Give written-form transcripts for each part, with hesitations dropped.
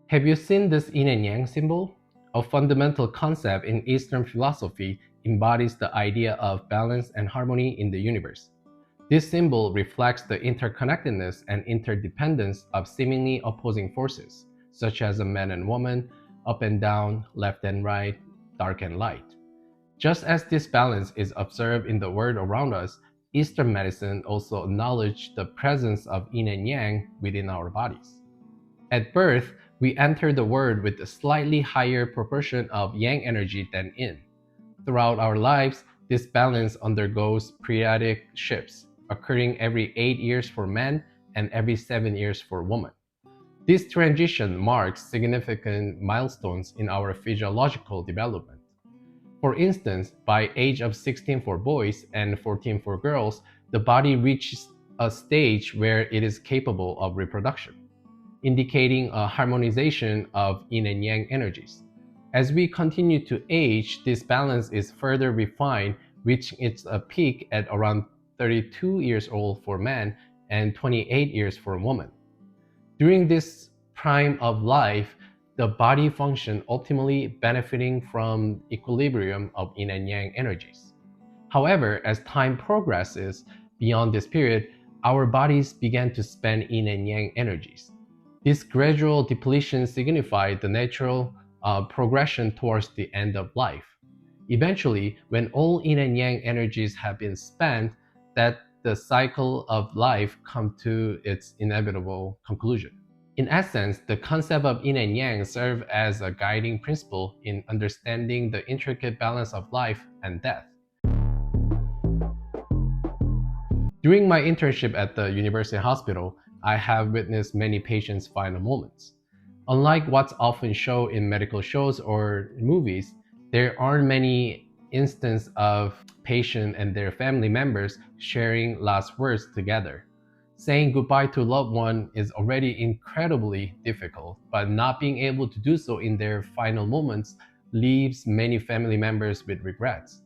Have you seen this yin and yang symbol? A fundamental concept in Eastern philosophy embodies the idea of balance and harmony in the universe. This symbol reflects the interconnectedness and interdependence of seemingly opposing forces, such as a man and woman, up and down, left and right, dark and light. Just as this balance is observed in the world around us, Eastern medicine also acknowledges the presence of yin and yang within our bodies. At birth, we enter the world with a slightly higher proportion of yang energy than yin. Throughout our lives, this balance undergoes periodic shifts, occurring every 8 years for men and every 7 years for women. This transition marks significant milestones in our physiological development. For instance, by age of 16 for boys and 14 for girls, the body reaches a stage where it is capable of reproduction, indicating a harmonization of yin and yang energies. As we continue to age, this balance is further refined, reaching its peak at around 32 years old for men and 28 years for women. During this prime of life, the body function ultimately benefiting from equilibrium of yin and yang energies. However, as time progresses beyond this period, our bodies begin to spend yin and yang energies. This gradual depletion signifies the natural progression towards the end of life. Eventually, when all yin and yang energies have been spent, that the cycle of life comes to its inevitable conclusion. In essence, the concept of yin and yang serves as a guiding principle in understanding the intricate balance of life and death. During my internship at the university hospital, I have witnessed many patients' final moments. Unlike what's often shown in medical shows or movies, there aren't many instances of patients and their family members sharing last words together. Saying goodbye to a loved one is already incredibly difficult, but not being able to do so in their final moments leaves many family members with regrets.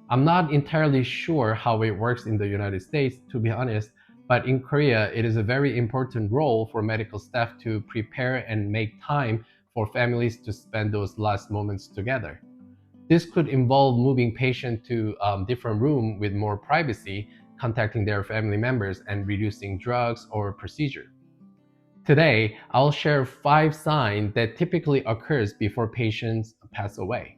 I'm not entirely sure how it works in the United States, to be honest, but in Korea, it is a very important role for medical staff to prepare and make time for families to spend those last moments together. This could involve moving patients to a different room with more privacy, contacting their family members, and reducing drugs or procedure. Today, I'll share 5 signs that typically occurs before patients pass away.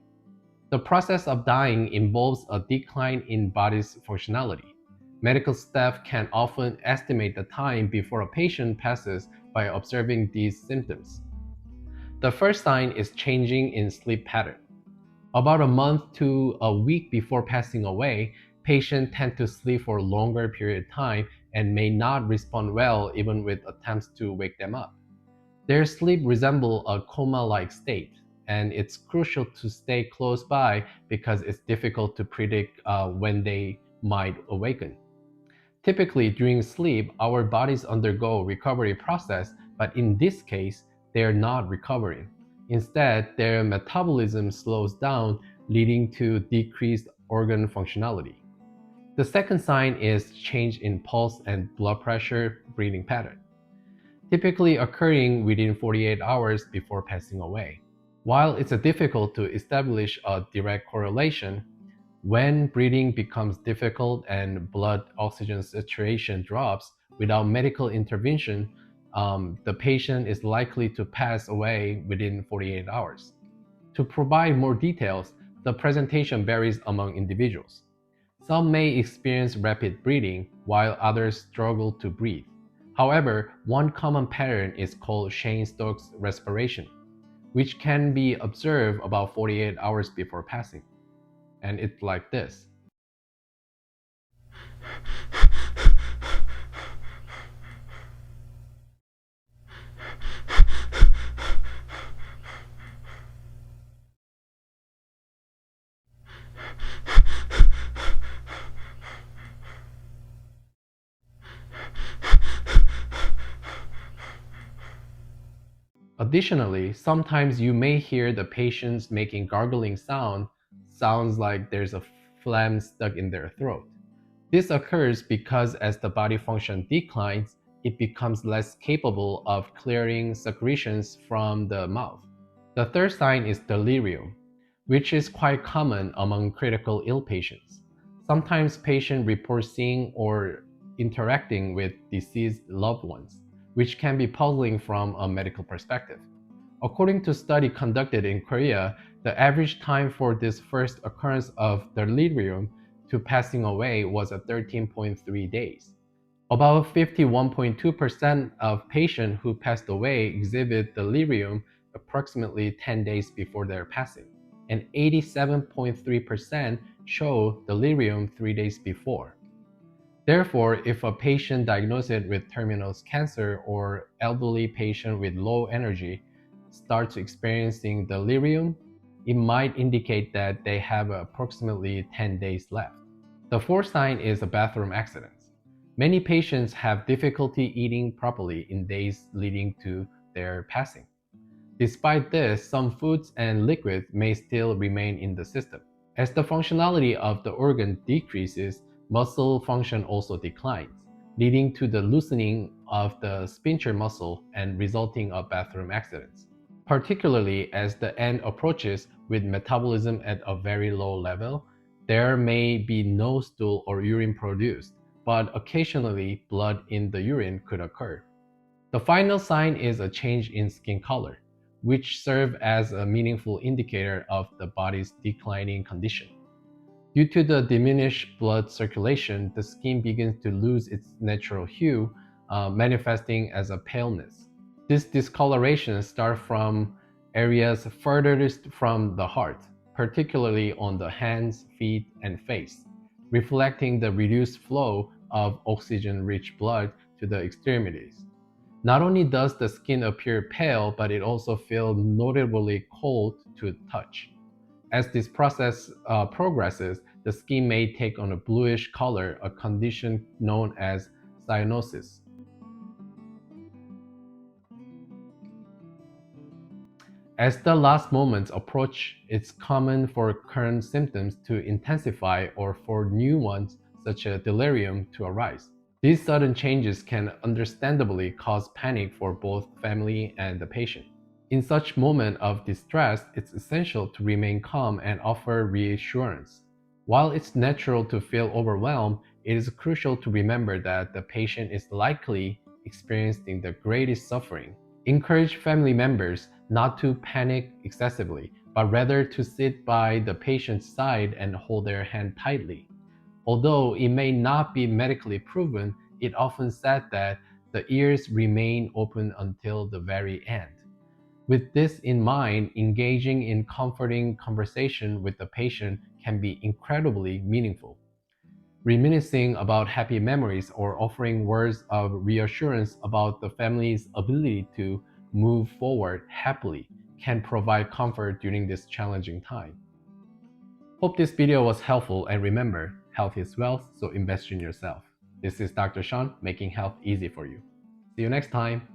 The process of dying involves a decline in body's functionality. Medical staff can often estimate the time before a patient passes by observing these symptoms. The first sign is changing in sleep pattern. About a month to a week before passing away, patients tend to sleep for a longer period of time and may not respond well even with attempts to wake them up. Their sleep resembles a coma-like state, and it's crucial to stay close by because it's difficult to predict when they might awaken. Typically, during sleep, our bodies undergo recovery process, but in this case, they are not recovering. Instead, their metabolism slows down, leading to decreased organ functionality. The second sign is change in pulse and blood pressure breathing pattern, typically occurring within 48 hours before passing away. While it's difficult to establish a direct correlation, when breathing becomes difficult and blood oxygen saturation drops without medical intervention, the patient is likely to pass away within 48 hours. To provide more details, the presentation varies among individuals. Some may experience rapid breathing, while others struggle to breathe. However, one common pattern is called Cheyne-Stokes respiration, which can be observed about 48 hours before passing. And it's like this. Additionally, sometimes you may hear the patients making gargling sounds like there's a phlegm stuck in their throat. This occurs because as the body function declines, it becomes less capable of clearing secretions from the mouth. The third sign is delirium, which is quite common among critical ill patients. Sometimes patients report seeing or interacting with deceased loved ones, which can be puzzling from a medical perspective. According to a study conducted in Korea, the average time for this first occurrence of delirium to passing away was at 13.3 days. About 51.2% of patients who passed away exhibit delirium approximately 10 days before their passing, and 87.3% show delirium 3 days before. Therefore, if a patient diagnosed with terminal cancer or elderly patient with low energy starts experiencing delirium, it might indicate that they have approximately 10 days left. The fourth sign is a bathroom accident. Many patients have difficulty eating properly in days leading to their passing. Despite this, some foods and liquids may still remain in the system. As the functionality of the organ decreases, muscle function also declines, leading to the loosening of the sphincter muscle and resulting of bathroom accidents. Particularly as the end approaches with metabolism at a very low level, there may be no stool or urine produced, but occasionally blood in the urine could occur. The final sign is a change in skin color, which serves as a meaningful indicator of the body's declining condition. Due to the diminished blood circulation, the skin begins to lose its natural hue, manifesting as a paleness. This discoloration starts from areas furthest from the heart, particularly on the hands, feet, and face, reflecting the reduced flow of oxygen-rich blood to the extremities. Not only does the skin appear pale, but it also feels notably cold to touch. As this process progresses, the skin may take on a bluish color, a condition known as cyanosis. As the last moments approach, it's common for current symptoms to intensify or for new ones, such as delirium, to arise. These sudden changes can understandably cause panic for both family and the patient. In such moments of distress, it's essential to remain calm and offer reassurance. While it's natural to feel overwhelmed, it is crucial to remember that the patient is likely experiencing the greatest suffering. Encourage family members not to panic excessively, but rather to sit by the patient's side and hold their hand tightly. Although it may not be medically proven, it often said that the ears remain open until the very end. With this in mind, engaging in comforting conversation with the patient can be incredibly meaningful. Reminiscing about happy memories or offering words of reassurance about the family's ability to move forward happily can provide comfort during this challenging time. Hope this video was helpful, and remember, health is wealth, so invest in yourself. This is Dr. Sean, making health easy for you. See you next time.